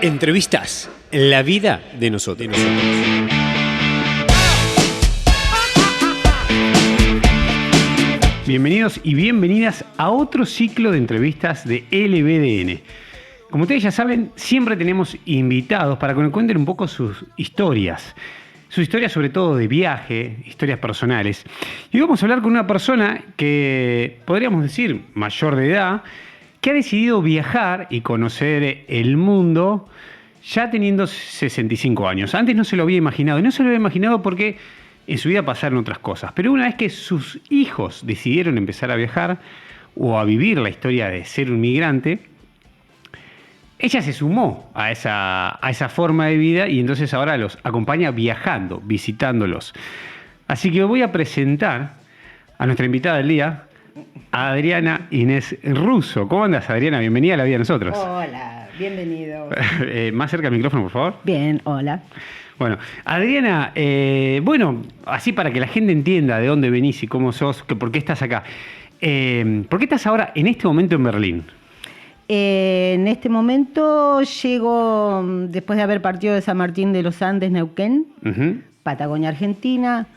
Entrevistas, la vida de nosotros. Bienvenidos y bienvenidas a otro ciclo de entrevistas de LBDN. Como ustedes ya saben, siempre tenemos invitados para que nos cuenten un poco sus historias sobre todo de viaje, historias personales. Y vamos a hablar con una persona que, podríamos decir, mayor de edad, que ha decidido viajar y conocer el mundo ya teniendo 65 años. Antes no se lo había imaginado, y no se lo había imaginado porque en su vida pasaron otras cosas. Pero una vez que sus hijos decidieron empezar a viajar o a vivir la historia de ser un migrante, ella se sumó a esa forma de vida y entonces ahora los acompaña viajando, visitándolos. Así que voy a presentar a nuestra invitada del día, a Adriana Inés Russo. ¿Cómo andas, Adriana? Bienvenida a La Vida de Nosotros. Hola, bienvenido. Más cerca del micrófono, por favor. Bien, hola. Bueno, Adriana, así para que la gente entienda de dónde venís y cómo sos, por qué estás acá. ¿Por qué estás ahora, en este momento, en Berlín? En este momento llego, después de haber partido de San Martín de los Andes, Neuquén, Patagonia, Argentina.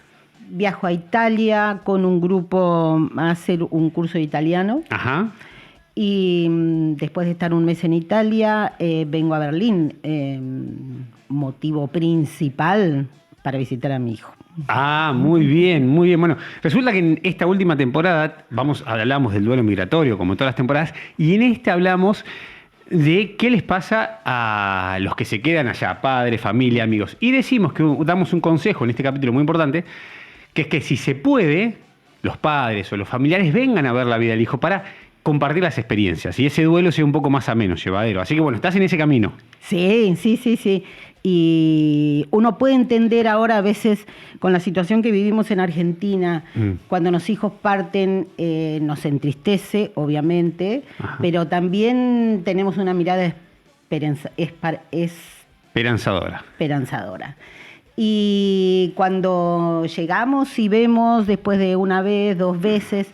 Viajo a Italia con un grupo a hacer un curso de italiano. Ajá. Y después de estar un mes en Italia, vengo a Berlín. Motivo principal para visitar a mi hijo. Ah, muy bien, muy bien. Bueno, resulta que en esta última temporada hablamos del duelo migratorio, como todas las temporadas, y en esta hablamos de qué les pasa a los que se quedan allá, padres, familia, amigos. Y decimos que damos un consejo en este capítulo muy importante, que es que si se puede, los padres o los familiares vengan a ver la vida del hijo para compartir las experiencias y ese duelo sea un poco más ameno, llevadero. Así que bueno, estás en ese camino. Sí. Y uno puede entender ahora a veces con la situación que vivimos en Argentina, cuando los hijos parten, nos entristece, obviamente, pero también tenemos una mirada esperanzadora. Y cuando llegamos y vemos después de una vez, dos veces,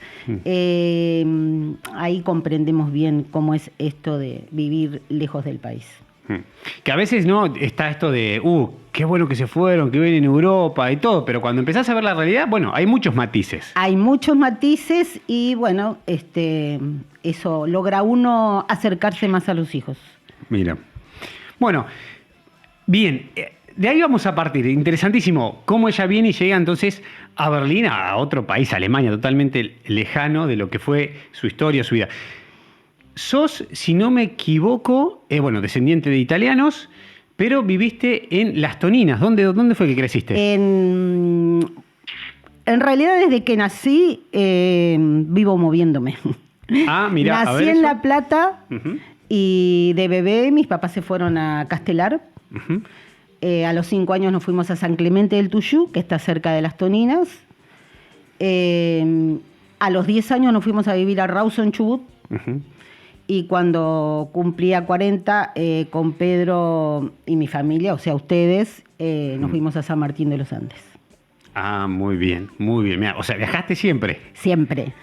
ahí comprendemos bien cómo es esto de vivir lejos del país. Que a veces no está esto de, qué bueno que se fueron, que viven en Europa y todo, pero cuando empezás a ver la realidad, bueno, hay muchos matices. Hay muchos matices y bueno, eso logra uno acercarse más a los hijos. Mira. Bueno, bien. De ahí vamos a partir. Interesantísimo cómo ella viene y llega entonces a Berlín, a otro país, Alemania, totalmente lejano de lo que fue su historia, su vida. Sos, si no me equivoco, descendiente de italianos, pero viviste en Las Toninas. ¿Dónde fue que creciste? En realidad, desde que nací, vivo moviéndome. Ah, mira, nací en La Plata y de bebé mis papás se fueron a Castelar. A los 5 años nos fuimos a San Clemente del Tuyú, que está cerca de Las Toninas. A los 10 años nos fuimos a vivir a Rawson, Chubut. Y cuando cumplía 40, con Pedro y mi familia, o sea, ustedes, nos fuimos a San Martín de los Andes. Ah, muy bien. Mira, o sea, ¿viajaste siempre? Siempre.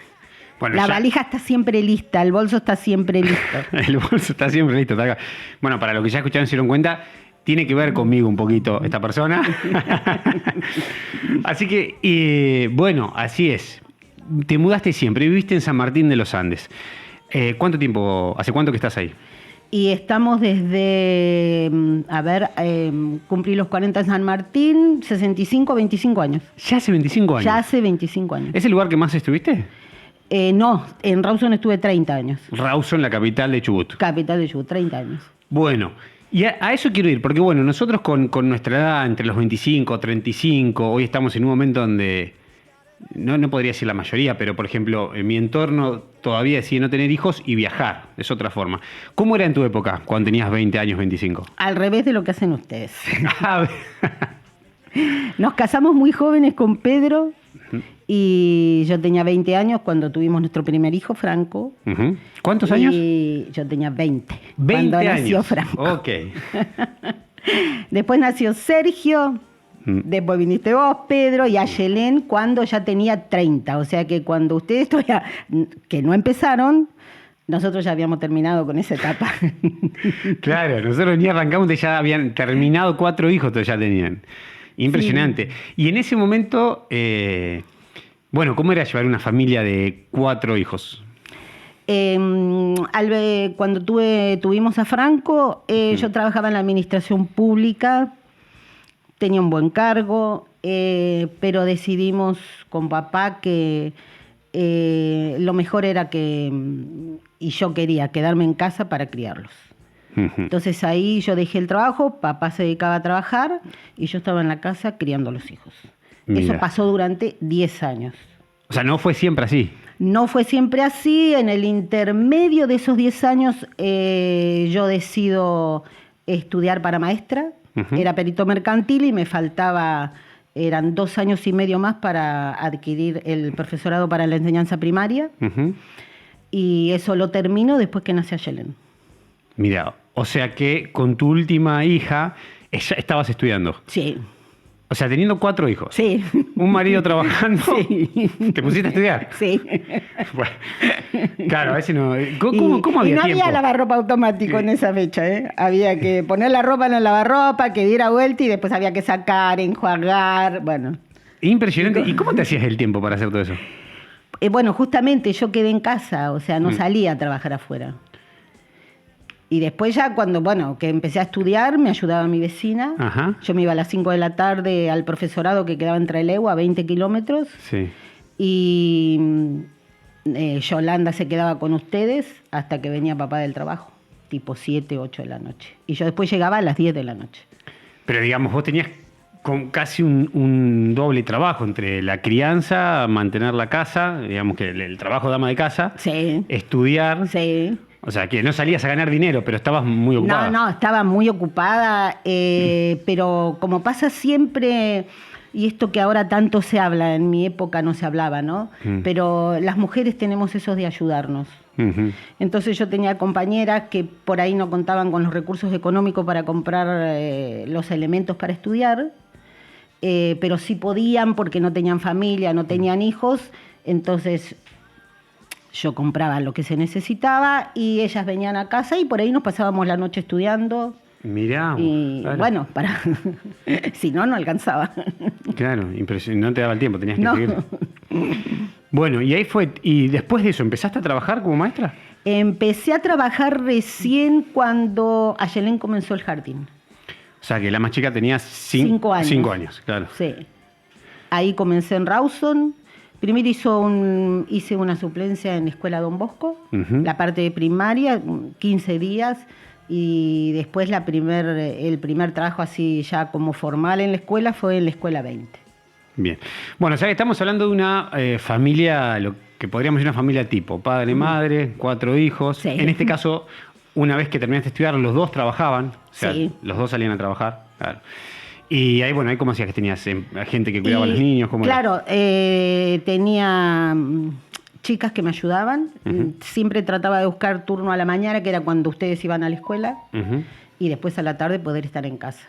Bueno, la valija está siempre lista, el bolso está siempre listo. El bolso está siempre listo. Bueno, para los que ya escucharon se dieron cuenta, tiene que ver conmigo un poquito esta persona. Así que, así es. Te mudaste siempre, viviste en San Martín de los Andes. ¿Hace cuánto que estás ahí? Y estamos desde, cumplí los 40 en San Martín, 25 años. ¿Ya hace 25 años? Ya hace 25 años. ¿Es el lugar que más estuviste? No, en Rawson estuve 30 años. Rawson, la capital de Chubut. Capital de Chubut, 30 años. Bueno, y a eso quiero ir, porque nosotros con nuestra edad, entre los 25, 35, hoy estamos en un momento donde, no podría decir la mayoría, pero por ejemplo, en mi entorno todavía decide no tener hijos y viajar, es otra forma. ¿Cómo era en tu época, cuando tenías 20 años, 25? Al revés de lo que hacen ustedes. Nos casamos muy jóvenes con Pedro y yo tenía 20 años cuando tuvimos nuestro primer hijo, Franco. ¿Cuántos años? Y yo tenía 20. 20 cuando años. Nació Franco. Ok. Después nació Sergio. Después viniste vos, Pedro, y Ayelén cuando ya tenía 30. O sea que cuando ustedes todavía, que no empezaron, Nosotros ya habíamos terminado con esa etapa. Claro, nosotros ni arrancamos, ya habían terminado 4 hijos, ya tenían. Impresionante. Sí. Y en ese momento, bueno, ¿cómo era llevar una familia de 4 hijos? Cuando tuvimos a Franco, yo trabajaba en la administración pública, tenía un buen cargo, pero decidimos con papá que lo mejor era y yo quería quedarme en casa para criarlos. Entonces ahí yo dejé el trabajo, papá se dedicaba a trabajar y yo estaba en la casa criando a los hijos. Mira. Eso pasó durante 10 años. O sea, no fue siempre así. No fue siempre así. En el intermedio de esos 10 años yo decido estudiar para maestra. Era perito mercantil y me faltaba, eran 2 años y medio más para adquirir el profesorado para la enseñanza primaria. Y eso lo termino después que nace Ayelen. Mira, o sea que con tu última hija estabas estudiando. Sí. O sea, teniendo 4 hijos. Sí. Un marido trabajando. Sí. ¿Te pusiste a estudiar? Sí. Bueno, claro, a veces no. ¿Cómo había y no tiempo? había lavarropa automático en esa fecha, ¿eh? Había que poner la ropa en el lavarropa, que diera vuelta y después había que sacar, enjuagar, bueno. Impresionante. ¿Y cómo te hacías el tiempo para hacer todo eso? Bueno, justamente yo quedé en casa, o sea, no salía a trabajar afuera. Y después ya que empecé a estudiar, me ayudaba mi vecina. Ajá. Yo me iba a las 5 de la tarde al profesorado que quedaba en Trelew, a 20 kilómetros. Sí. Y Yolanda se quedaba con ustedes hasta que venía papá del trabajo, tipo 7, 8 de la noche. Y yo después llegaba a las 10 de la noche. Pero digamos, vos tenías casi un doble trabajo entre la crianza, mantener la casa, digamos que el trabajo de ama de casa, sí. Estudiar. Sí. O sea, que no salías a ganar dinero, pero estabas muy ocupada. No, estaba muy ocupada, pero como pasa siempre, y esto que ahora tanto se habla, en mi época no se hablaba, ¿no? Pero las mujeres tenemos eso de ayudarnos. Entonces yo tenía compañeras que por ahí no contaban con los recursos económicos para comprar los elementos para estudiar, pero sí podían porque no tenían familia, no tenían hijos, entonces yo compraba lo que se necesitaba y ellas venían a casa y por ahí nos pasábamos la noche estudiando. Mirá. Y claro. Bueno, si no, no alcanzaba. Claro, impresionante, no te daba el tiempo, tenías que seguir. Bueno, y ahí fue. ¿Y después de eso, empezaste a trabajar como maestra? Empecé a trabajar recién cuando Ayelen comenzó el jardín. O sea, que la más chica tenía 5 años. 5 años, claro. Sí. Ahí comencé en Rawson. Primero hice una suplencia en Escuela Don Bosco, la parte de primaria, 15 días, y después el primer trabajo así ya como formal en la escuela fue en la Escuela 20. Bien. Bueno, o sea que estamos hablando de una familia, lo que podríamos decir una familia tipo, padre, madre, 4 hijos. Sí. En este caso, una vez que terminaste de estudiar, los 2 trabajaban, o sea, sí. Los 2 salían a trabajar, claro. Y ahí, bueno, ahí cómo hacías que tenías gente que cuidaba a los niños. ¿Cómo claro, tenía chicas que me ayudaban. Siempre trataba de buscar turno a la mañana, que era cuando ustedes iban a la escuela, y después a la tarde poder estar en casa.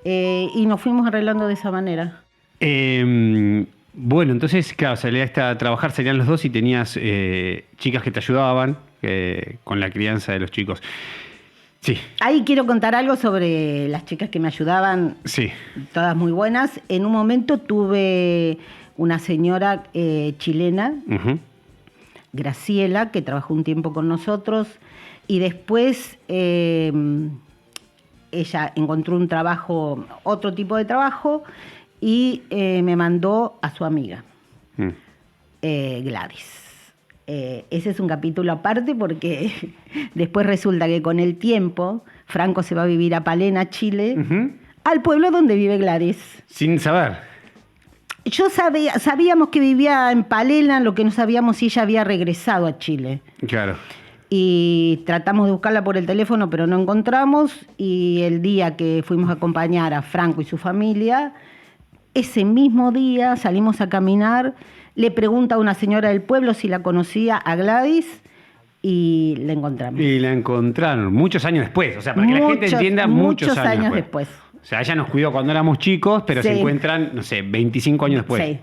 Y nos fuimos arreglando de esa manera. Bueno, entonces, claro, salías a trabajar, salían los 2 y tenías chicas que te ayudaban con la crianza de los chicos. Sí. Ahí quiero contar algo sobre las chicas que me ayudaban, sí. Todas muy buenas. En un momento tuve una señora chilena, Graciela, que trabajó un tiempo con nosotros, y después ella encontró un trabajo, otro tipo de trabajo, y me mandó a su amiga, Gladys. Ese es un capítulo aparte porque después resulta que con el tiempo Franco se va a vivir a Palena, Chile, al pueblo donde vive Gladys. Sin saber. Yo sabíamos que vivía en Palena, lo que no sabíamos si ella había regresado a Chile. Claro. Y tratamos de buscarla por el teléfono, pero no encontramos. Y el día que fuimos a acompañar a Franco y su familia, ese mismo día salimos a caminar. Le pregunta a una señora del pueblo si la conocía a Gladys y la encontramos. Y la encontraron muchos años después, o sea, para que la gente entienda, muchos años después. O sea, ella nos cuidó cuando éramos chicos, pero sí. Se encuentran, no sé, 25 años después. Sí.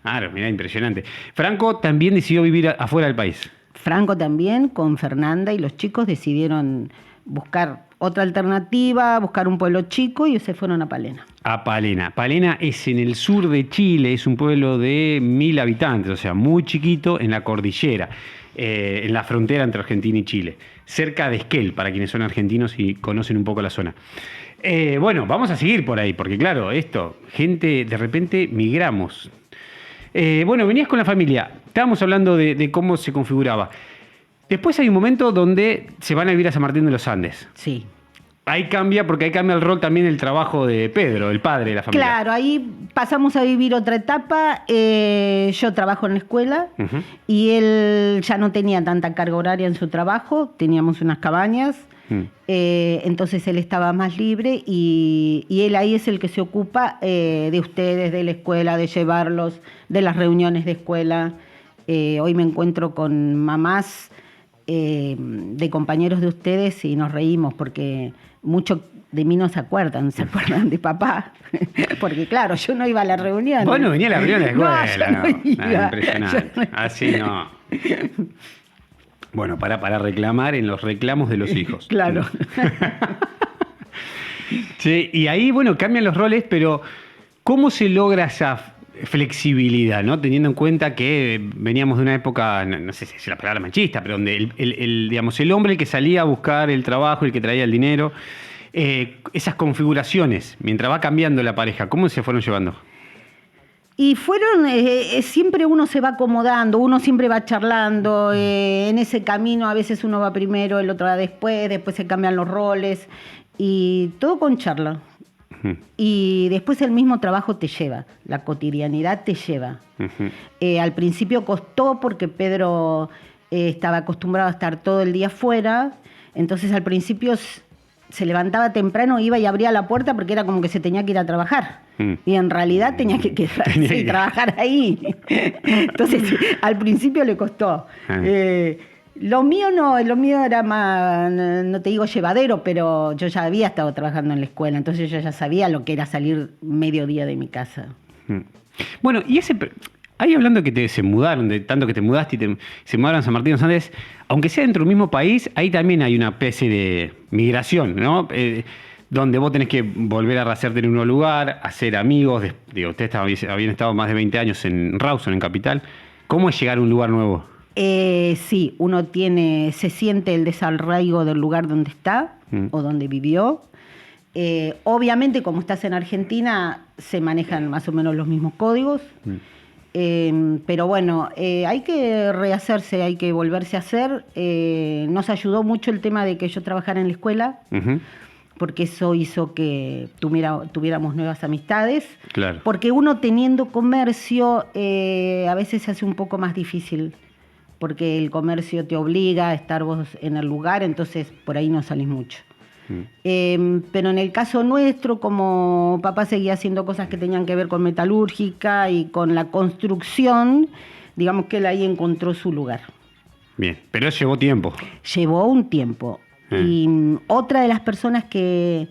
Claro, mirá, impresionante. Franco también decidió vivir afuera del país. Franco también, con Fernanda y los chicos decidieron buscar otra alternativa, buscar un pueblo chico y se fueron a Palena. A Palena. Palena es en el sur de Chile, es un pueblo de 1000 habitantes, o sea, muy chiquito en la cordillera, en la frontera entre Argentina y Chile, cerca de Esquel, para quienes son argentinos y conocen un poco la zona. Bueno, vamos a seguir por ahí, porque claro, gente, de repente migramos. Bueno, venías con la familia, estábamos hablando de cómo se configuraba. Después hay un momento donde se van a vivir a San Martín de los Andes. Sí. Ahí cambia, porque ahí cambia el rol también el trabajo de Pedro, el padre de la familia. Claro, ahí pasamos a vivir otra etapa. Yo trabajo en la escuela y él ya no tenía tanta carga horaria en su trabajo, teníamos unas cabañas, entonces él estaba más libre y él ahí es el que se ocupa de ustedes, de la escuela, de llevarlos, de las reuniones de escuela. Hoy me encuentro con mamás de compañeros de ustedes y nos reímos porque muchos de mí no se acuerdan de papá. Porque claro, yo no iba a la reunión. Bueno, venía a la reunión de la escuela. No iba. Impresionante. Así no. Bueno, para reclamar en los reclamos de los hijos. Claro. Sí, y ahí, bueno, cambian los roles, pero ¿cómo se logra esa flexibilidad, ¿no? Teniendo en cuenta que veníamos de una época, no sé si es la palabra machista, pero donde digamos, el hombre el que salía a buscar el trabajo, el que traía el dinero, esas configuraciones, mientras va cambiando la pareja, ¿cómo se fueron llevando? Y fueron, siempre uno se va acomodando, uno siempre va charlando, en ese camino a veces uno va primero, el otro va después se cambian los roles, y todo con charla. Y después el mismo trabajo te lleva, la cotidianidad te lleva. Al principio costó porque Pedro estaba acostumbrado a estar todo el día fuera, entonces al principio se levantaba temprano, iba y abría la puerta porque era como que se tenía que ir a trabajar. Y en realidad tenía que quedarse y trabajar ahí. Entonces al principio le costó. Lo mío no, lo mío era más, no te digo llevadero, pero yo ya había estado trabajando en la escuela, entonces yo ya sabía lo que era salir mediodía de mi casa. Bueno, y ahí hablando que se mudaron, de tanto que te mudaste y se mudaron a San Martín de los Andes, aunque sea dentro del mismo país, ahí también hay una especie de migración, ¿no? Donde vos tenés que volver a rehacerte en un nuevo lugar, hacer amigos. Ustedes habían estado más de 20 años en Rawson, en Capital. ¿Cómo es llegar a un lugar nuevo? Sí, uno se siente el desarraigo del lugar donde está o donde vivió. Obviamente, como estás en Argentina, se manejan más o menos los mismos códigos. Pero bueno, hay que rehacerse, hay que volverse a hacer. Nos ayudó mucho el tema de que yo trabajara en la escuela, porque eso hizo que tuviéramos nuevas amistades. Claro. Porque uno teniendo comercio, a veces se hace un poco más difícil, porque el comercio te obliga a estar vos en el lugar, entonces por ahí no salís mucho. Pero en el caso nuestro, como papá seguía haciendo cosas que tenían que ver con metalúrgica y con la construcción, digamos que él ahí encontró su lugar. Bien, pero llevó tiempo. Llevó un tiempo. Y otra de las personas que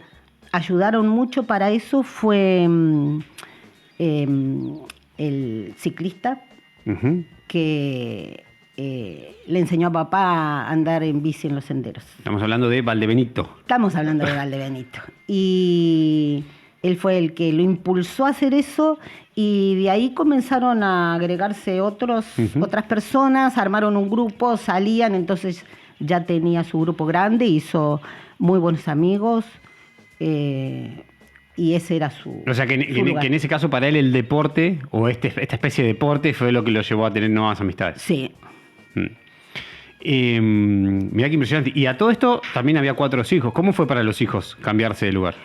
ayudaron mucho para eso fue el ciclista que le enseñó a papá a andar en bici en los senderos. Estamos hablando de Valdebenito. Estamos hablando de Valdebenito. Y él fue el que lo impulsó a hacer eso y de ahí comenzaron a agregarse otras personas, armaron un grupo, salían, entonces ya tenía su grupo grande, hizo muy buenos amigos y ese era su O sea, que en ese caso para él el deporte o esta especie de deporte fue lo que lo llevó a tener nuevas amistades. Sí. Mirá qué impresionante. Y a todo esto también había 4 hijos. ¿Cómo fue para los hijos cambiarse de lugar?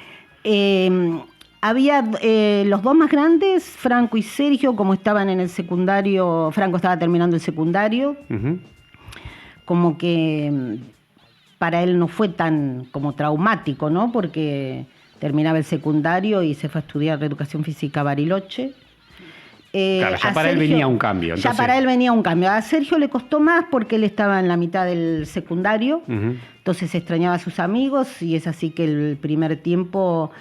Había los 2 más grandes, Franco y Sergio, como estaban en el secundario. Franco estaba terminando el secundario. Como que para él no fue tan como traumático, ¿no? Porque terminaba el secundario y se fue a estudiar educación física a Bariloche. Claro, ya para él venía un cambio. Entonces... Ya para él venía un cambio. A Sergio le costó más porque él estaba en la mitad del secundario, entonces extrañaba a sus amigos y es así que el primer tiempo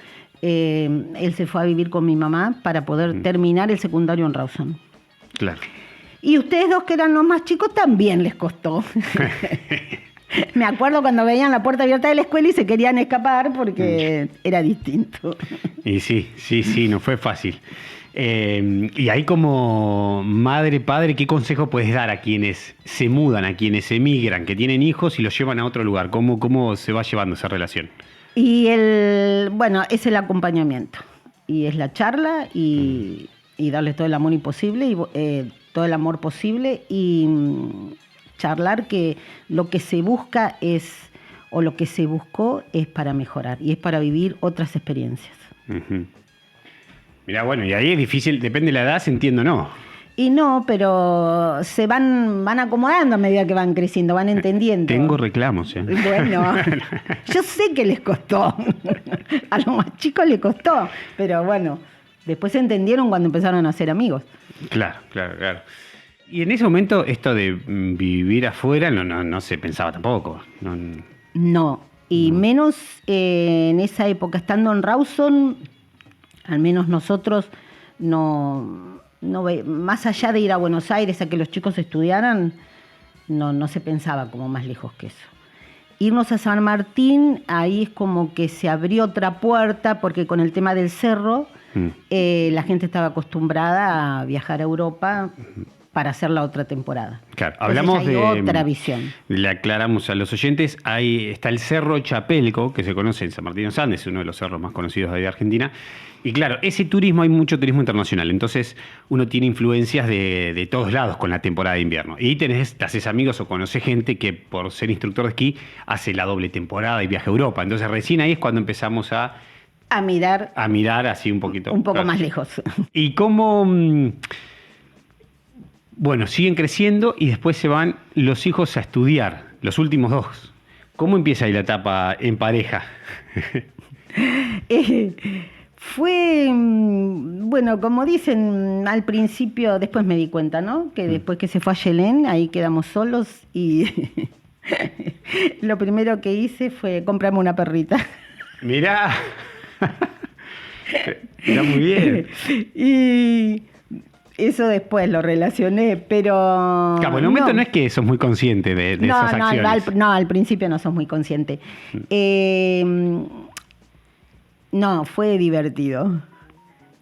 él se fue a vivir con mi mamá para poder terminar el secundario en Rawson. Claro. Y ustedes dos, que eran los más chicos, también les costó. Me acuerdo cuando veían la puerta abierta de la escuela y se querían escapar porque era distinto. Y sí, no fue fácil. Y ahí, como madre, padre, ¿qué consejo puedes dar a quienes se mudan, a quienes emigran, que tienen hijos y los llevan a otro lugar? ¿Cómo se va llevando esa relación? Y es el acompañamiento. Y es la charla y darles todo el amor posible todo el amor posible y charlar que lo que se busca o lo que se buscó es para mejorar y es para vivir otras experiencias. Uh-huh. Mirá, bueno, y ahí es difícil, depende de la edad, se entiende o no. Y no, pero se van acomodando a medida que van creciendo, van entendiendo. Tengo reclamos, ¿eh? Bueno, yo sé que les costó. A los más chicos les costó, pero bueno, después se entendieron cuando empezaron a ser amigos. Claro. Y en ese momento esto de vivir afuera no se pensaba tampoco. No, y menos en esa época, estando en Rawson, al menos nosotros no más allá de ir a Buenos Aires a que los chicos estudiaran, no se pensaba como más lejos que eso. Irnos a San Martín, ahí es como que se abrió otra puerta, porque con el tema del cerro, la gente estaba acostumbrada a viajar a Europa para hacer la otra temporada. Claro, entonces hablamos de otra visión. Le aclaramos a los oyentes, ahí está el Cerro Chapelco, que se conoce en San Martín de los Andes, uno de los cerros más conocidos de Argentina. Y claro, ese turismo, hay mucho turismo internacional, entonces uno tiene influencias de todos lados con la temporada de invierno. Y te haces amigos o conoces gente que por ser instructor de esquí hace la doble temporada y viaja a Europa. Entonces recién ahí es cuando empezamos a mirar así un poquito. Un poco más lejos. Y cómo... Bueno, siguen creciendo y después se van los hijos a estudiar, los últimos dos. ¿Cómo empieza ahí la etapa en pareja? Fue, bueno, como dicen al principio, después me di cuenta, ¿no? Que después que se fue a Yelén, ahí quedamos solos y lo primero que hice fue comprarme una perrita. Mirá, está muy bien. Y eso después lo relacioné, pero... Claro, en el momento no es que sos muy consciente de esas acciones. Al principio no sos muy consciente. No, fue divertido.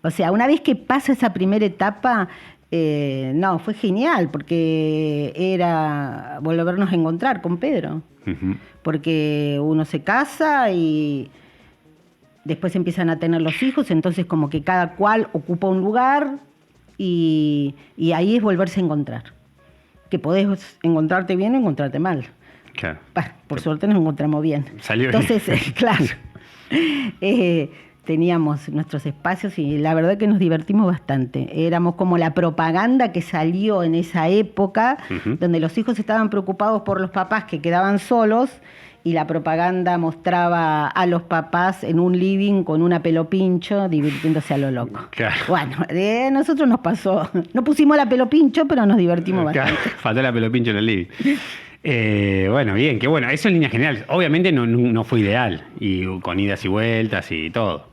O sea, una vez que pasa esa primera etapa, fue genial, porque era volvernos a encontrar con Pedro. Uh-huh. Porque uno se casa y después empiezan a tener los hijos, entonces como que cada cual ocupa un lugar y ahí es volverse a encontrar. Que podés encontrarte bien o encontrarte mal. Claro. Por suerte nos encontramos bien. Salió entonces, bien. Claro. Teníamos nuestros espacios y la verdad que nos divertimos bastante. Éramos como la propaganda que salió en esa época, uh-huh, donde los hijos estaban preocupados por los papás que quedaban solos y la propaganda mostraba a los papás en un living con una pelo pincho divirtiéndose a lo loco. Claro. Bueno, a nosotros nos pasó. No pusimos la pelo pincho, pero nos divertimos bastante. Faltó la pelo pincho en el living. Bueno, bien, qué bueno. Eso en líneas generales. Obviamente no fue ideal, y con idas y vueltas y todo.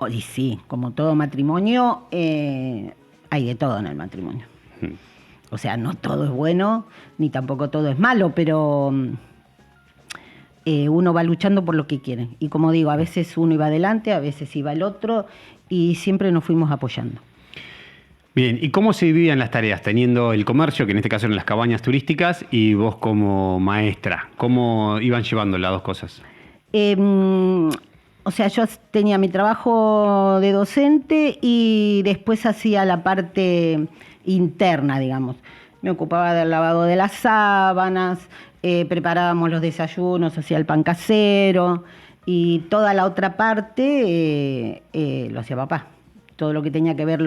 Y sí, como todo matrimonio, hay de todo en el matrimonio. O sea, no todo es bueno, ni tampoco todo es malo, pero uno va luchando por lo que quiere. Y como digo, a veces uno iba adelante, a veces iba el otro, y siempre nos fuimos apoyando. Bien, ¿y cómo se dividían las tareas? Teniendo el comercio, que en este caso eran las cabañas turísticas, y vos como maestra, ¿cómo iban llevando las dos cosas? O sea, yo tenía mi trabajo de docente y después hacía la parte interna, digamos. Me ocupaba del lavado de las sábanas, preparábamos los desayunos, hacía el pan casero y toda la otra parte lo hacía papá. Todo lo que tenía que ver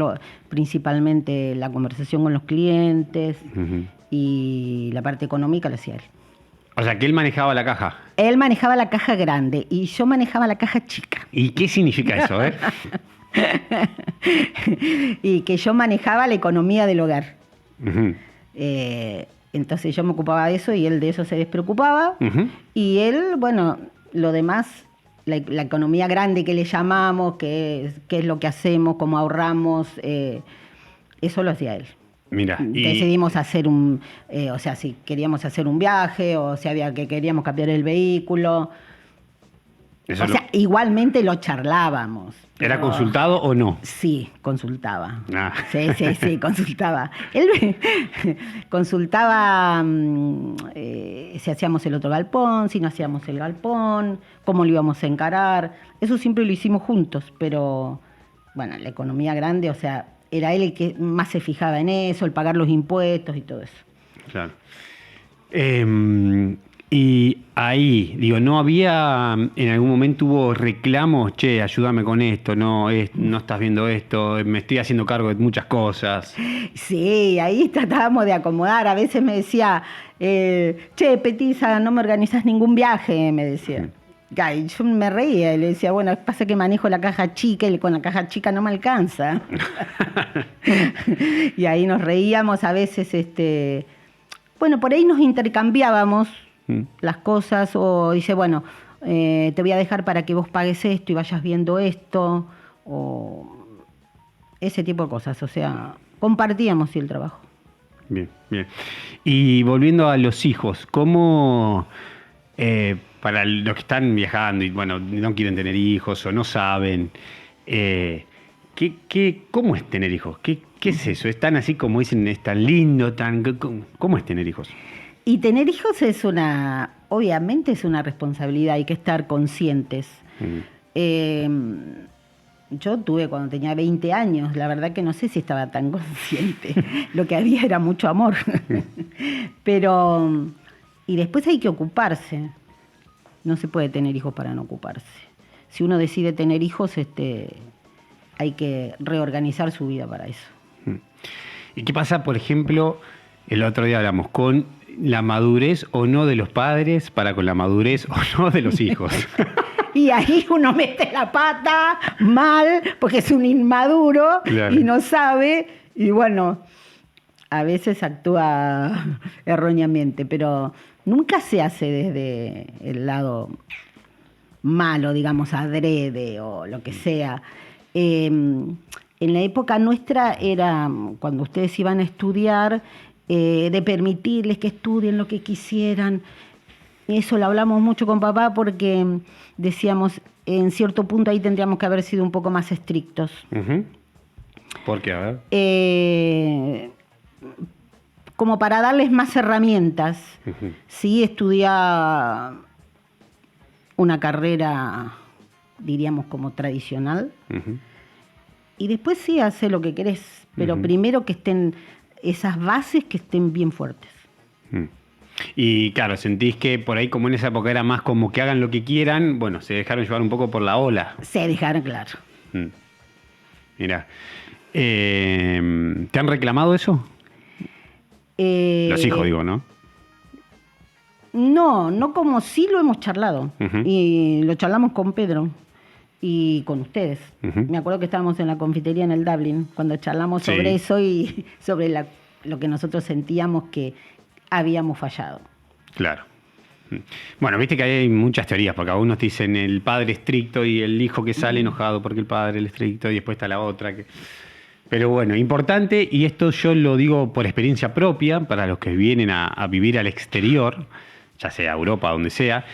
principalmente la conversación con los clientes, uh-huh, y la parte económica lo hacía él. O sea, que él manejaba la caja. Él manejaba la caja grande y yo manejaba la caja chica. ¿Y qué significa eso, Y que yo manejaba la economía del hogar. Uh-huh. Entonces yo me ocupaba de eso y él de eso se despreocupaba. Uh-huh. Y él, bueno, lo demás, la economía grande que le llamamos, qué es lo que hacemos, cómo ahorramos, eso lo hacía él. Mira, decidimos hacer o sea, si queríamos hacer un viaje o si que queríamos cambiar el vehículo. Eso o sea, igualmente lo charlábamos. ¿Era consultado o no? Sí, consultaba. Ah. Sí, consultaba. Él consultaba si hacíamos el otro galpón, si no hacíamos el galpón, cómo lo íbamos a encarar. Eso siempre lo hicimos juntos, pero bueno, la economía grande, o sea, era él el que más se fijaba en eso, el pagar los impuestos y todo eso. Claro. Y ahí, digo, ¿no había, en algún momento hubo reclamos? Che, ayúdame con esto, no estás viendo esto, me estoy haciendo cargo de muchas cosas. Sí, ahí tratábamos de acomodar. A veces me decía, che, Petiza, no me organizas ningún viaje, me decía. Y yo me reía y le decía, bueno, pasa que manejo la caja chica y con la caja chica no me alcanza. Y ahí nos reíamos a veces, bueno, por ahí nos intercambiábamos las cosas, o dice, bueno, te voy a dejar para que vos pagues esto y vayas viendo esto, o ese tipo de cosas, o sea, compartíamos el trabajo. Bien, bien. Y volviendo a los hijos, ¿cómo, para los que están viajando y bueno, no quieren tener hijos o no saben, cómo es tener hijos? ¿Qué es eso? ¿Es tan así como dicen, es tan lindo, cómo es tener hijos? Y tener hijos obviamente es una responsabilidad, hay que estar conscientes. Yo tuve cuando tenía 20 años, la verdad que no sé si estaba tan consciente, lo que había era mucho amor. Pero, y después hay que ocuparse, no se puede tener hijos para no ocuparse. Si uno decide tener hijos, hay que reorganizar su vida para eso. ¿Y qué pasa, por ejemplo, el otro día hablamos con la madurez o no de los padres para con la madurez o no de los hijos? Y ahí uno mete la pata mal, porque es un inmaduro, claro, y no sabe, y bueno, a veces actúa erróneamente, pero nunca se hace desde el lado malo, digamos, adrede o lo que sea. En la época nuestra era, cuando ustedes iban a estudiar, de permitirles que estudien lo que quisieran. Eso lo hablamos mucho con papá porque decíamos, en cierto punto ahí tendríamos que haber sido un poco más estrictos. Uh-huh. ¿Por qué? A ver. Como para darles más herramientas. Uh-huh. Sí, estudia una carrera, diríamos, como tradicional. Uh-huh. Y después sí hace lo que querés, pero uh-huh, primero que estén esas bases, que estén bien fuertes. Y claro, sentís que por ahí, como en esa época era más como que hagan lo que quieran, bueno, se dejaron llevar un poco por la ola. Se dejaron, claro. Mira, ¿te han reclamado eso? Los hijos, digo, ¿no? No como sí lo hemos charlado. Uh-huh. Y lo charlamos con Pedro y con ustedes. Uh-huh. Me acuerdo que estábamos en la confitería en el Dublin cuando charlamos sobre eso y sobre lo que nosotros sentíamos que habíamos fallado. Claro. Bueno, viste que hay muchas teorías, porque algunos dicen el padre estricto y el hijo que sale enojado porque el padre es estricto, y después está la otra. Pero bueno, importante, y esto yo lo digo por experiencia propia, para los que vienen a vivir al exterior, ya sea Europa, donde sea,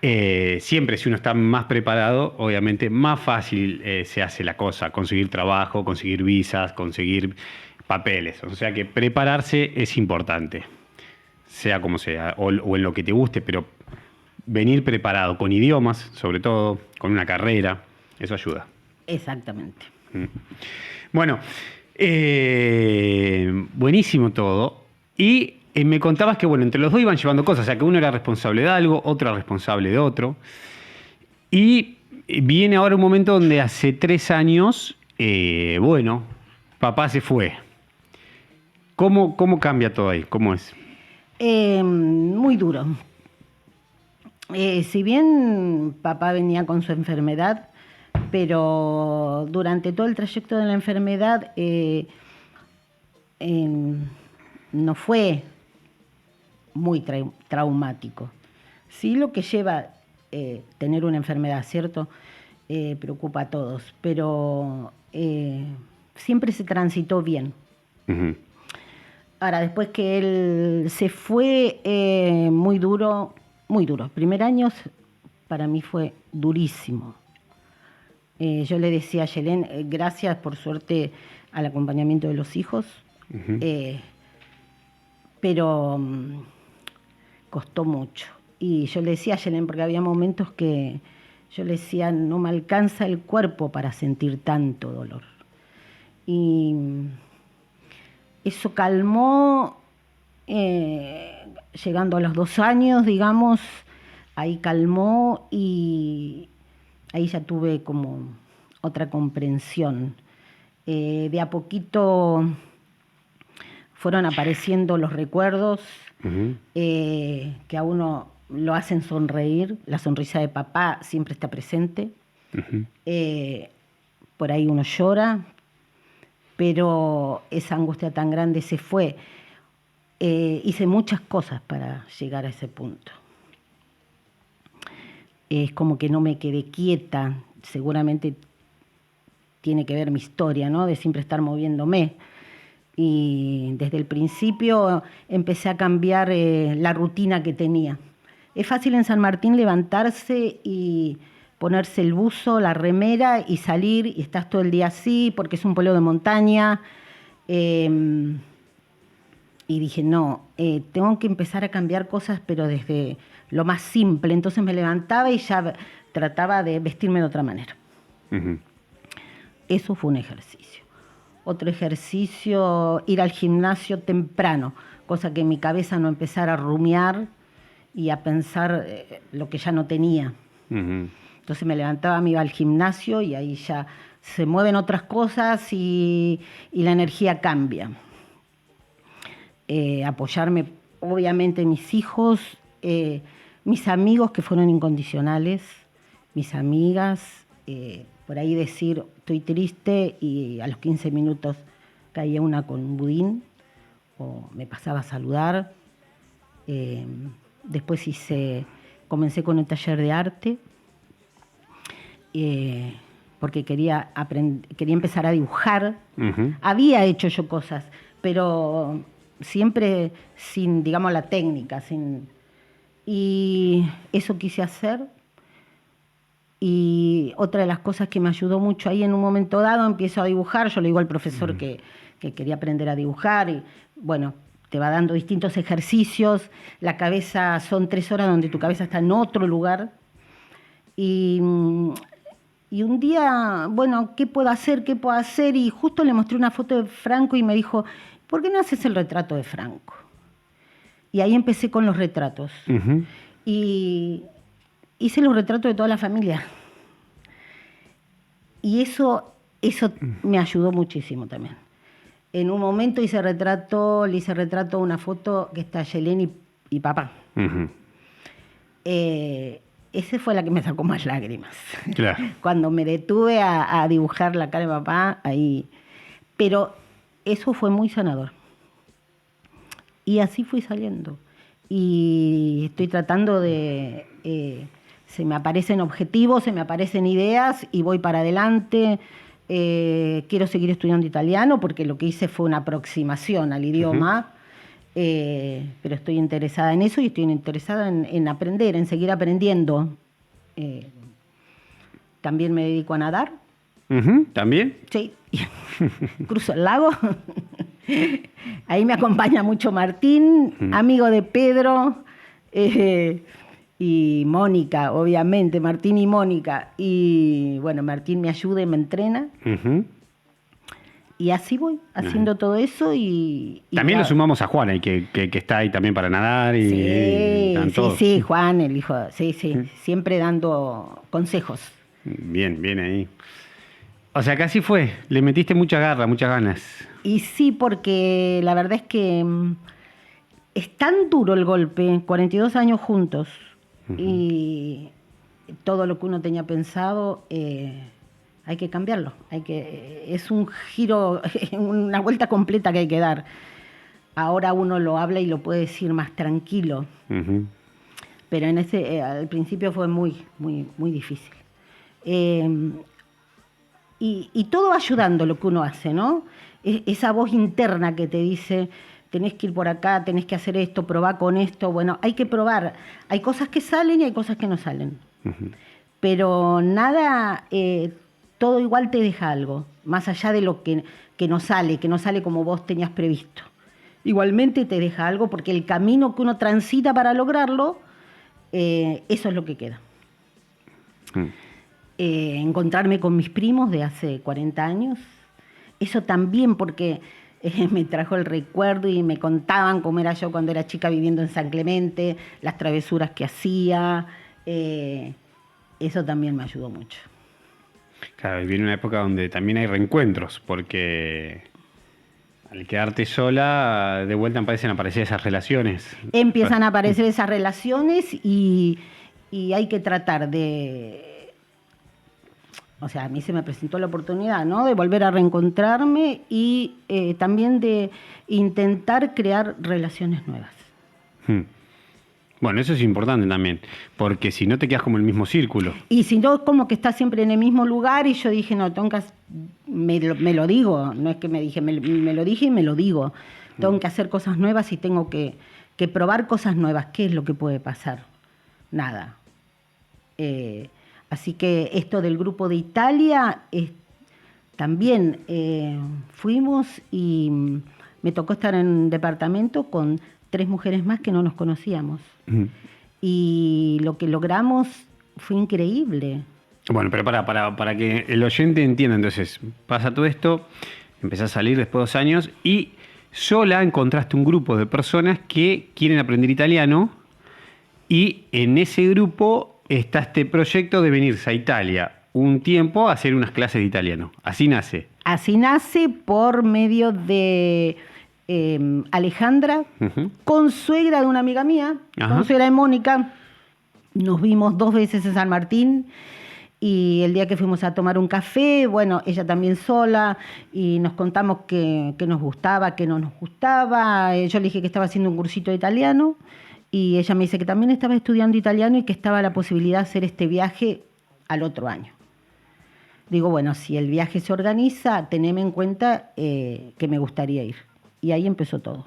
siempre si uno está más preparado, obviamente más fácil se hace la cosa, conseguir trabajo, conseguir visas, conseguir papeles. O sea que prepararse es importante, sea como sea, o en lo que te guste, pero venir preparado, con idiomas, sobre todo, con una carrera, eso ayuda. Exactamente. Bueno, buenísimo todo. Y me contabas que, bueno, entre los dos iban llevando cosas, o sea, que uno era responsable de algo, otro era responsable de otro. Y viene ahora un momento donde hace 3 años, bueno, papá se fue. ¿Cómo cambia todo ahí? ¿Cómo es? Muy duro. Si bien papá venía con su enfermedad, pero durante todo el trayecto de la enfermedad no fue muy traumático. Sí, lo que lleva tener una enfermedad, ¿cierto? Preocupa a todos, pero siempre se transitó bien. Uh-huh. Ahora, después que él se fue, muy duro, muy duro. El primer año para mí fue durísimo. Yo le decía a Yelén, gracias por suerte al acompañamiento de los hijos, pero costó mucho. Y yo le decía a Yelén, porque había momentos que yo le decía, no me alcanza el cuerpo para sentir tanto dolor. Y eso calmó, llegando a los 2 años, digamos, ahí calmó y ahí ya tuve como otra comprensión. De a poquito fueron apareciendo los recuerdos que a uno lo hacen sonreír. La sonrisa de papá siempre está presente. Por ahí uno llora, pero esa angustia tan grande se fue. Hice muchas cosas para llegar a ese punto. Es como que no me quedé quieta, seguramente tiene que ver mi historia, ¿no? De siempre estar moviéndome. Y desde el principio empecé a cambiar la rutina que tenía. Es fácil en San Martín levantarse y ponerse el buzo, la remera y salir, y estás todo el día así porque es un pueblo de montaña. Y dije, no, tengo que empezar a cambiar cosas, pero desde lo más simple. Entonces me levantaba y ya trataba de vestirme de otra manera. Eso fue un ejercicio. Otro ejercicio, ir al gimnasio temprano, cosa que mi cabeza no empezara a rumiar y a pensar lo que ya no tenía. Entonces me levantaba, me iba al gimnasio y ahí ya se mueven otras cosas y la energía cambia. Apoyarme, obviamente, en mis hijos, mis amigos que fueron incondicionales, mis amigas, por ahí decir, estoy triste y a los 15 minutos caía una con un budín o me pasaba a saludar. Después comencé con el taller de arte porque quería empezar a dibujar. Había hecho yo cosas, pero siempre sin, digamos, la técnica. Y eso quise hacer. Y otra de las cosas que me ayudó mucho ahí, en un momento dado empiezo a dibujar. Yo le digo al profesor que quería aprender a dibujar y bueno, te va dando distintos ejercicios. La cabeza, son 3 horas donde tu cabeza está en otro lugar. Y un día, bueno, ¿qué puedo hacer? ¿Qué puedo hacer? Y justo le mostré una foto de Franco y me dijo, ¿por qué no haces el retrato de Franco? Y ahí empecé con los retratos. Y hice los retratos de toda la familia. Y eso me ayudó muchísimo también. En un momento le hice retrato una foto que está Yelén y papá. Esa fue la que me sacó más lágrimas. Claro. Cuando me detuve a dibujar la cara de papá, ahí. Pero eso fue muy sanador. Y así fui saliendo. Y estoy tratando de... se me aparecen objetivos, se me aparecen ideas y voy para adelante. Quiero seguir estudiando italiano porque lo que hice fue una aproximación al idioma. Pero estoy interesada en eso y estoy interesada en aprender, en seguir aprendiendo. También me dedico a nadar. ¿También? Sí. Cruzo el lago. Ahí me acompaña mucho Martín, amigo de Pedro, y Mónica, obviamente, Martín y Mónica. Y bueno, Martín me ayuda y me entrena. Y así voy, haciendo todo eso y también lo sumamos a Juan, que está ahí también para nadar. Sí, Juan, el hijo, sí, siempre dando consejos. Bien ahí. O sea, que así fue, le metiste mucha garra, muchas ganas. Y sí, porque la verdad es que es tan duro el golpe, 42 años juntos, y todo lo que uno tenía pensado... hay que cambiarlo, es un giro, una vuelta completa que hay que dar. Ahora uno lo habla y lo puede decir más tranquilo, pero al principio fue muy, muy, muy difícil. Y todo va ayudando lo que uno hace, ¿no? Esa voz interna que te dice, tenés que ir por acá, tenés que hacer esto, probá con esto. Bueno, hay que probar. Hay cosas que salen y hay cosas que no salen. Uh-huh. Pero nada, todo igual te deja algo, más allá de lo que no sale como vos tenías previsto. Igualmente te deja algo porque el camino que uno transita para lograrlo, eso es lo que queda. Encontrarme con mis primos de hace 40 años, eso también porque me trajo el recuerdo y me contaban cómo era yo cuando era chica viviendo en San Clemente, las travesuras que hacía, eso también me ayudó mucho. Claro, y viene una época donde también hay reencuentros, porque al quedarte sola, de vuelta empiezan a aparecer esas relaciones. Empiezan a aparecer esas relaciones y hay que tratar de... O sea, a mí se me presentó la oportunidad, ¿no?, de volver a reencontrarme y también de intentar crear relaciones nuevas. Bueno, eso es importante también, porque si no te quedas como el mismo círculo. Y si no, como que estás siempre en el mismo lugar y yo dije, no, tengo que... Me lo digo, no es que me dije, me lo dije y me lo digo. Tengo que hacer cosas nuevas y tengo que probar cosas nuevas. ¿Qué es lo que puede pasar? Nada. Así que esto del grupo de Italia, también fuimos y me tocó estar en un departamento con 3 mujeres más que no nos conocíamos. Uh-huh. Y lo que logramos fue increíble. Bueno, pero para que el oyente entienda, entonces, pasa todo esto, empezás a salir después de 2 años y sola encontraste un grupo de personas que quieren aprender italiano y en ese grupo está este proyecto de venirse a Italia un tiempo a hacer unas clases de italiano. Así nace. Así nace por medio de Alejandra, uh-huh, consuegra de una amiga mía, uh-huh, consuegra de Mónica. Nos vimos 2 veces en San Martín y el día que fuimos a tomar un café, bueno, ella también sola, y nos contamos qué nos gustaba, qué no nos gustaba. Yo le dije que estaba haciendo un cursito de italiano y ella me dice que también estaba estudiando italiano y que estaba la posibilidad de hacer este viaje al otro año. Digo, bueno, si el viaje se organiza, teneme en cuenta que me gustaría ir. Y ahí empezó todo.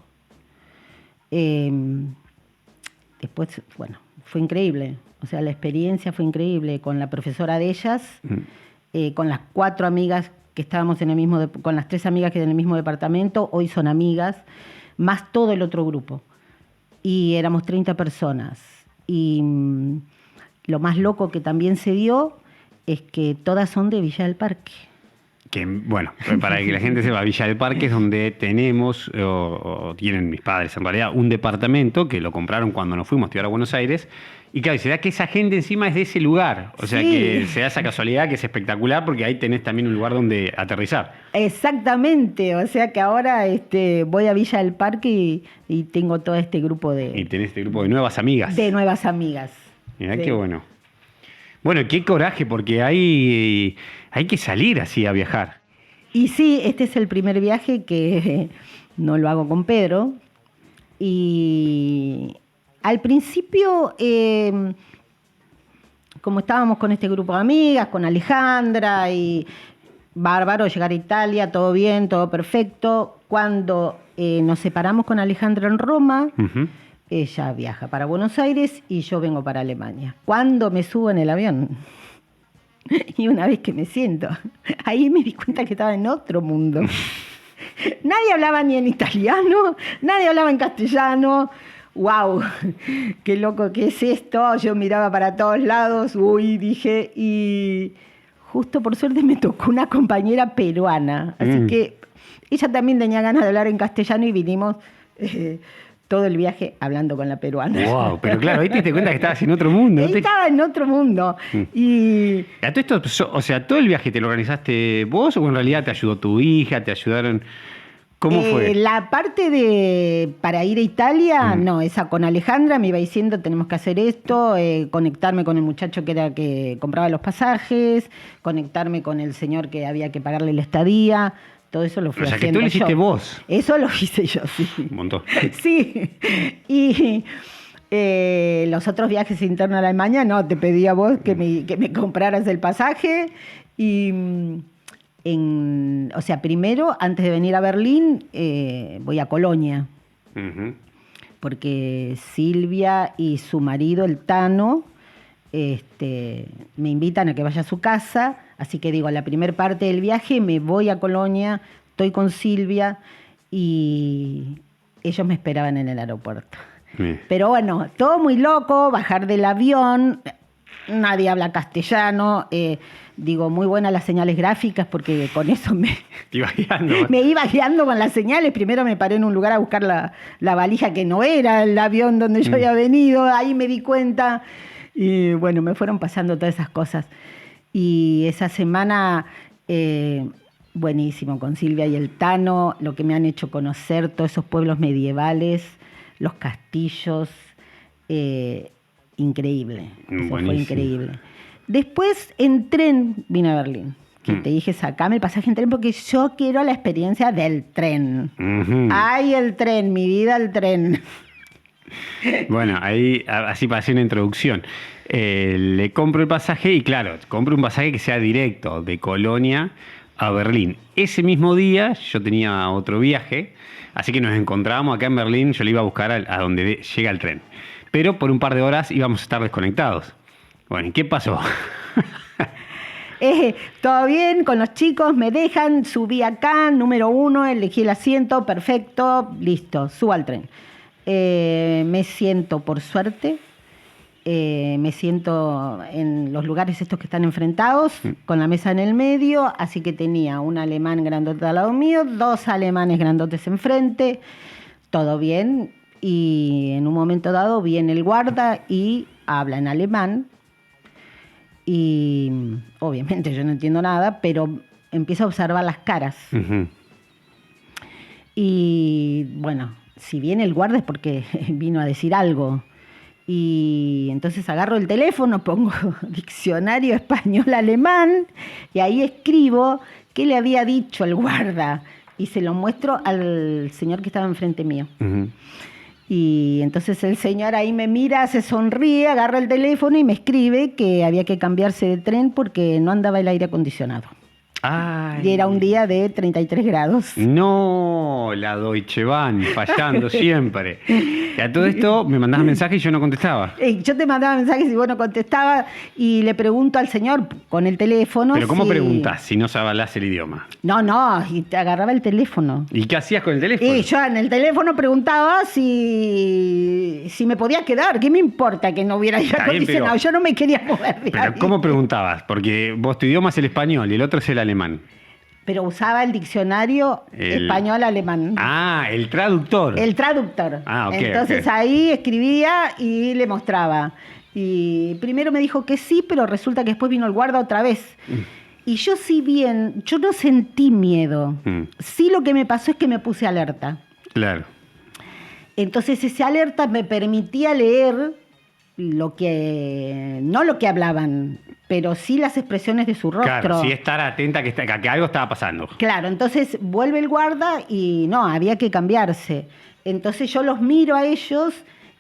Después, bueno, fue increíble. O sea, la experiencia fue increíble con la profesora de ellas, con las 4 amigas que estábamos en el mismo, con las 3 amigas que en el mismo departamento, hoy son amigas, más todo el otro grupo. Y éramos 30 personas. Y lo más loco que también se dio es que todas son de Villa del Parque. Que, bueno, para que la gente sepa, Villa del Parque es donde tenemos, o tienen mis padres en realidad, un departamento que lo compraron cuando nos fuimos a estudiar a Buenos Aires. Y claro, se da que esa gente encima es de ese lugar. O sea, que se da esa casualidad que es espectacular porque ahí tenés también un lugar donde aterrizar. Exactamente. O sea que ahora voy a Villa del Parque y tengo todo este grupo de... Y tenés este grupo de nuevas amigas. De nuevas amigas. Mirá, sí, qué bueno. Bueno, qué coraje, porque hay que salir así a viajar. Y sí, este es el primer viaje que no lo hago con Pedro. Y al principio, como estábamos con este grupo de amigas, con Alejandra, y bárbaro, llegar a Italia, todo bien, todo perfecto. Cuando nos separamos con Alejandra en Roma... Uh-huh. Ella viaja para Buenos Aires y yo vengo para Alemania. Cuando me subo en el avión, y una vez que me siento, ahí me di cuenta que estaba en otro mundo. Nadie hablaba ni en italiano, nadie hablaba en castellano. ¡Wow! ¡Qué loco que es esto! Yo miraba para todos lados, dije, y justo por suerte me tocó una compañera peruana. Así que ella también tenía ganas de hablar en castellano y vinimos... todo el viaje hablando con la peruana. Wow, pero claro, ahí te diste cuenta que estabas en otro mundo. Estaba en otro mundo. Y... O sea, ¿todo el viaje te lo organizaste vos o en realidad te ayudó tu hija, te ayudaron? ¿Cómo fue? La parte para ir a Italia, no, esa con Alejandra me iba diciendo tenemos que hacer esto, conectarme con el muchacho que era que compraba los pasajes, conectarme con el señor que había que pagarle la estadía. Todo eso lo fui haciendo yo. O sea, que tú lo hiciste vos. Eso lo hice yo, sí. Un montón. Sí. Y los otros viajes internos a Alemania, no, te pedía vos que me compraras el pasaje. Y, o sea, primero, antes de venir a Berlín, voy a Colonia. Ujú. porque Silvia y su marido, el Tano, me invitan a que vaya a su casa, así que digo, la primera parte del viaje me voy a Colonia, estoy con Silvia y ellos me esperaban en el aeropuerto. Bien. Pero bueno, todo muy loco, bajar del avión, nadie habla castellano, digo, muy buenas las señales gráficas porque con eso Te iba guiando. me iba guiando con las señales. Primero me paré en un lugar a buscar la valija que no era el avión donde yo había venido, ahí me di cuenta y bueno, me fueron pasando todas esas cosas. Y esa semana, buenísimo, con Silvia y el Tano, lo que me han hecho conocer todos esos pueblos medievales, los castillos, increíble, eso fue Buenísimo. increíble. Después en tren vine a Berlín, que te dije, sacame el pasaje en tren porque yo quiero la experiencia del tren. Ujú. ¡Ay, el tren! Mi vida, el tren. Bueno, ahí así para hacer una introducción. Le compro el pasaje y claro, compro un pasaje que sea directo de Colonia a Berlín. Ese mismo día yo tenía otro viaje, así que nos encontrábamos acá en Berlín, yo le iba a buscar a donde llega el tren. Pero por un par de horas íbamos a estar desconectados. Bueno, ¿y qué pasó? Todo bien, con los chicos me dejan, subí acá, número 1, elegí el asiento, perfecto, listo, subo al tren. Me siento, por suerte, me siento en los lugares estos que están enfrentados, con la mesa en el medio, así que tenía un alemán grandote al lado mío, 2 alemanes grandotes enfrente, todo bien, y en un momento dado viene el guarda y habla en alemán, y obviamente yo no entiendo nada, pero empiezo a observar las caras. Ujú. Y bueno, si viene el guarda es porque vino a decir algo. Y entonces agarro el teléfono, pongo diccionario español-alemán y ahí escribo qué le había dicho el guarda y se lo muestro al señor que estaba enfrente mío. Ujú. Y entonces el señor ahí me mira, se sonríe, agarra el teléfono y me escribe que había que cambiarse de tren porque no andaba el aire acondicionado. Ay. Y era un día de 33 grados. No, la Deutsche Bahn, fallando siempre. Y a todo esto me mandabas mensaje y yo no contestaba. Yo te mandaba mensajes y vos no contestabas y le pregunto al señor con el teléfono. Pero ¿cómo si... preguntas si no sabes el idioma? No, y te agarraba el teléfono. ¿Y qué hacías con el teléfono? Y yo en el teléfono preguntaba si me podía quedar. ¿Qué me importa que no hubiera aire Está bien, acondicionado? pero- Yo no me quería mover de Pero ahí. ¿cómo preguntabas? Porque vos tu idioma es el español y el otro es el alemán. Pero usaba el diccionario español-alemán. Ah, el traductor. El traductor. Ah, ok, Entonces ok. ahí escribía y le mostraba. Y primero me dijo que sí, pero resulta que después vino el guarda otra vez. Y yo yo no sentí miedo. Sí, lo que me pasó es que me puse alerta. Claro. Entonces ese alerta me permitía leer no lo que hablaban, pero sí las expresiones de su rostro. Claro, sí estar atenta que algo estaba pasando. Claro, entonces vuelve el guarda y no, había que cambiarse. Entonces yo los miro a ellos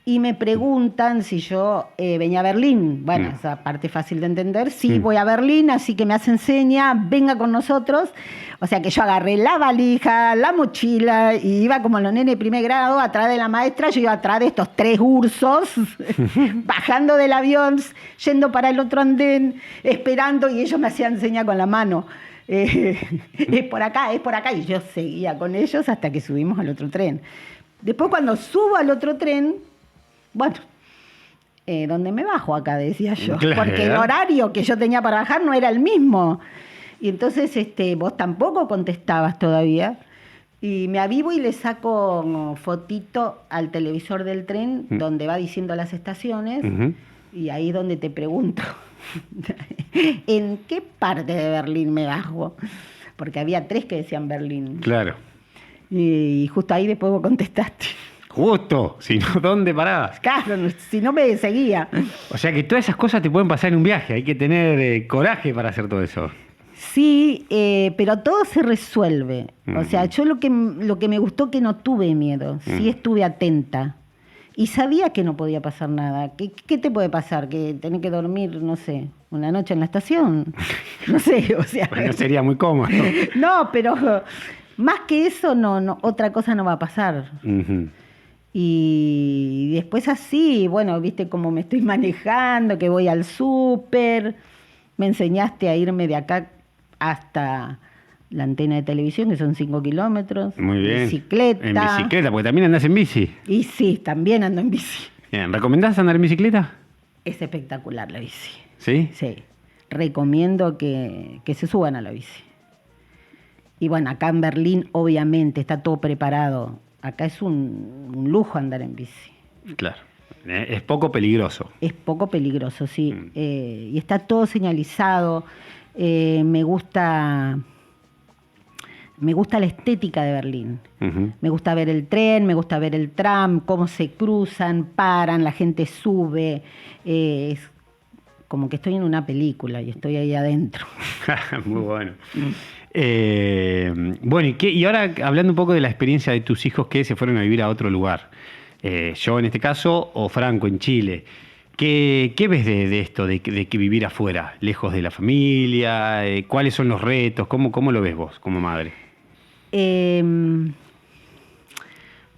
y me preguntan si yo venía a Berlín. Bueno, esa parte fácil de entender. Sí, voy a Berlín, así que me hacen seña, venga con nosotros. O sea que yo agarré la valija, la mochila y iba como los nenes de primer grado, atrás de la maestra. Yo iba atrás de estos 3 ursos, bajando del avión, yendo para el otro andén, esperando y ellos me hacían seña con la mano. Es por acá, es por acá. Y yo seguía con ellos hasta que subimos al otro tren. Después cuando subo al otro tren, bueno, ¿dónde me bajo acá? Decía yo. Claro. Porque el horario que yo tenía para bajar no era el mismo. Y entonces vos tampoco contestabas todavía. Y me avivo y le saco fotito al televisor del tren donde va diciendo las estaciones. Ujú. Y ahí es donde te pregunto, ¿en qué parte de Berlín me bajo? Porque había 3 que decían Berlín. Claro. Y justo ahí después vos contestaste. Justo, si no, ¿dónde parabas? Claro, si no me seguía. O sea que todas esas cosas te pueden pasar en un viaje, hay que tener coraje para hacer todo eso. Sí, pero todo se resuelve. O sea, yo lo que me gustó que no tuve miedo, sí estuve atenta. Y sabía que no podía pasar nada. ¿Qué te puede pasar? ¿Que tenés que dormir, no sé, una noche en la estación? No sé, o sea... Pues no sería muy cómodo. No, pero más que eso, no, otra cosa no va a pasar. Ujú. Y después así, bueno, viste cómo me estoy manejando, que voy al súper. Me enseñaste a irme de acá hasta la antena de televisión, que son 5 kilómetros. Muy bien. Bicicleta. En bicicleta, porque también andás en bici. Y sí, también ando en bici. Bien. ¿Recomendás andar en bicicleta? Es espectacular la bici. ¿Sí? Sí. Recomiendo que se suban a la bici. Y bueno, acá en Berlín, obviamente, está todo preparado. Acá es un lujo andar en bici. Claro. Es poco peligroso. Es poco peligroso, sí. Y está todo señalizado. Me gusta la estética de Berlín. Uh-huh. Me gusta ver el tren, me gusta ver el tram, cómo se cruzan, paran, la gente sube. Es como que estoy en una película y estoy ahí adentro. Muy bueno. Bueno, y ahora hablando un poco de la experiencia de tus hijos que se fueron a vivir a otro lugar. Yo en este caso, o Franco en Chile. ¿Qué ves de esto, de que vivir afuera, lejos de la familia? ¿Cuáles son los retos? ¿Cómo lo ves vos como madre?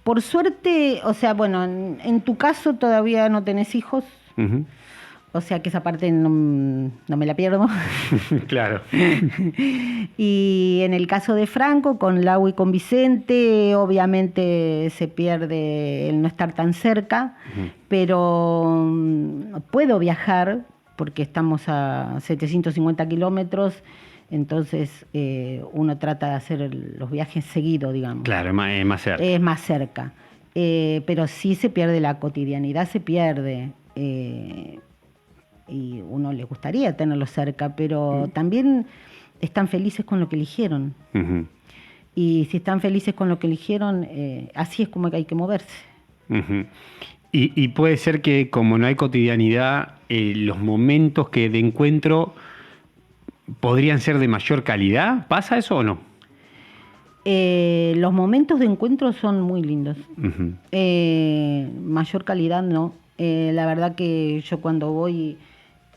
Por suerte, o sea, bueno, en tu caso todavía no tenés hijos. Uh-huh. O sea que esa parte no me la pierdo. Claro. Y en el caso de Franco, con Lau y con Vicente, obviamente se pierde el no estar tan cerca, pero puedo viajar porque estamos a 750 kilómetros, entonces uno trata de hacer los viajes seguidos, digamos. Claro, es más cerca. Es más cerca. Pero sí se pierde la cotidianidad, se pierde. Y uno le gustaría tenerlo cerca, pero también están felices con lo que eligieron. Uh-huh. Y si están felices con lo que eligieron, así es como que hay que moverse. Uh-huh. Y puede ser que como no hay cotidianidad, los momentos de encuentro podrían ser de mayor calidad. ¿Pasa eso o no? Los momentos de encuentro son muy lindos. Uh-huh. Mayor calidad no. La verdad que yo cuando voy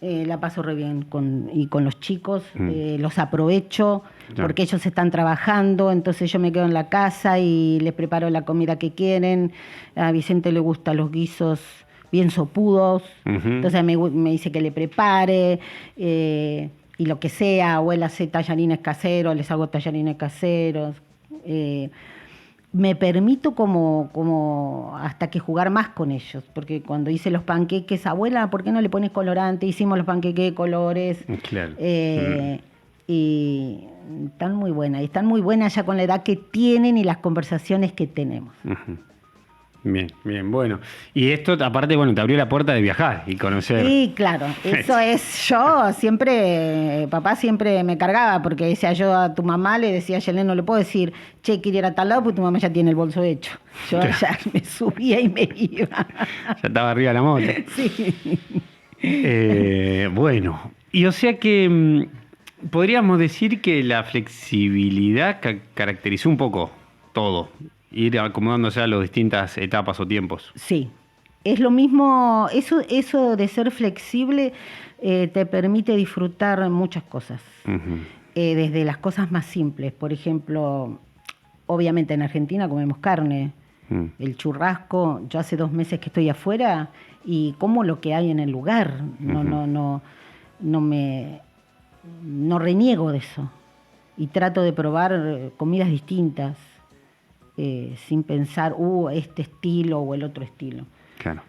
la paso re bien con los chicos, los aprovecho porque ellos están trabajando, entonces yo me quedo en la casa y les preparo la comida que quieren. A Vicente le gustan los guisos bien sopudos, entonces me dice que le prepare y lo que sea, o él hace tallarines caseros, les hago tallarines caseros. Me permito como hasta que jugar más con ellos, porque cuando hice los panqueques, abuela, ¿por qué no le pones colorante? Hicimos los panqueques de colores. Claro. Y están muy buenas ya con la edad que tienen y las conversaciones que tenemos. Uh-huh. Bien, bueno. Y esto, aparte, bueno, te abrió la puerta de viajar y conocer. Sí, claro. Eso es, papá siempre me cargaba, porque decía yo a tu mamá, le decía a Yelén, no le puedo decir, che, quiero ir a tal lado, porque tu mamá ya tiene el bolso hecho. Yo ya me subía y me iba. Ya estaba arriba de la moto. Sí. Bueno, y o sea que podríamos decir que la flexibilidad caracterizó un poco todo. Ir acomodándose a las distintas etapas o tiempos. Sí, es lo mismo, eso de ser flexible te permite disfrutar muchas cosas, desde las cosas más simples. Por ejemplo, obviamente en Argentina comemos carne, el churrasco. Yo hace 2 meses que estoy afuera y como lo que hay en el lugar, no reniego de eso y trato de probar comidas distintas. Sin pensar, este estilo o el otro estilo. Claro.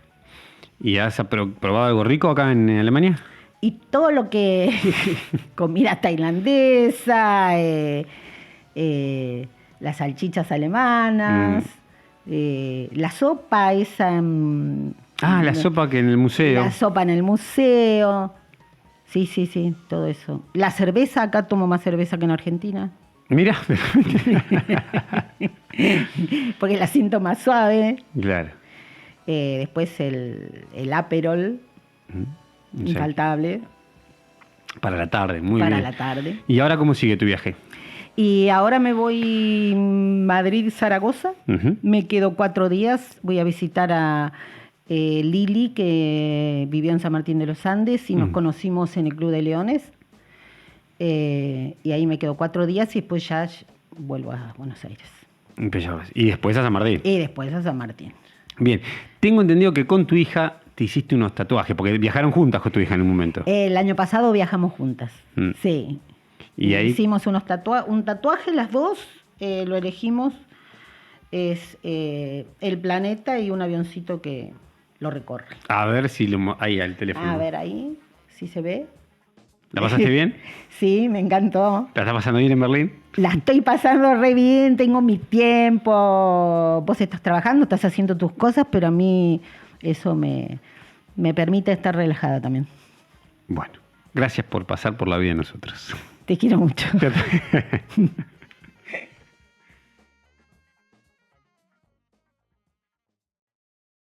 ¿Y has probado algo rico acá en Alemania? Y todo lo que... comida tailandesa, las salchichas alemanas, la sopa esa... la sopa que en el museo. La sopa en el museo. Sí, todo eso. La cerveza, acá tomo más cerveza que en Argentina. Mira. Porque la siento más suave. Claro. Después el Aperol, infaltable. Para la tarde, muy bien. Para la tarde. ¿Y ahora cómo sigue tu viaje? Y ahora me voy Madrid-Zaragoza. Me quedo 4 días. Voy a visitar a Lili, que vivió en San Martín de los Andes, y nos conocimos en el Club de Leones. Y ahí me quedo 4 días y después ya vuelvo a Buenos Aires. Y después a San Martín. Y después a San Martín. Bien, tengo entendido que con tu hija te hiciste unos tatuajes, porque viajaron juntas con tu hija en un momento. El año pasado viajamos juntas, sí. Y ahí hicimos un tatuaje las dos, lo elegimos, es el planeta y un avioncito que lo recorre. a ver si ahí al teléfono. A ver ahí, si se ve. ¿La pasaste bien? Sí, me encantó. ¿La estás pasando bien en Berlín? La estoy pasando re bien, tengo mi tiempo. Vos estás trabajando, estás haciendo tus cosas, pero a mí eso me permite estar relajada también. Bueno, gracias por pasar por la vida de nosotros. Te quiero mucho.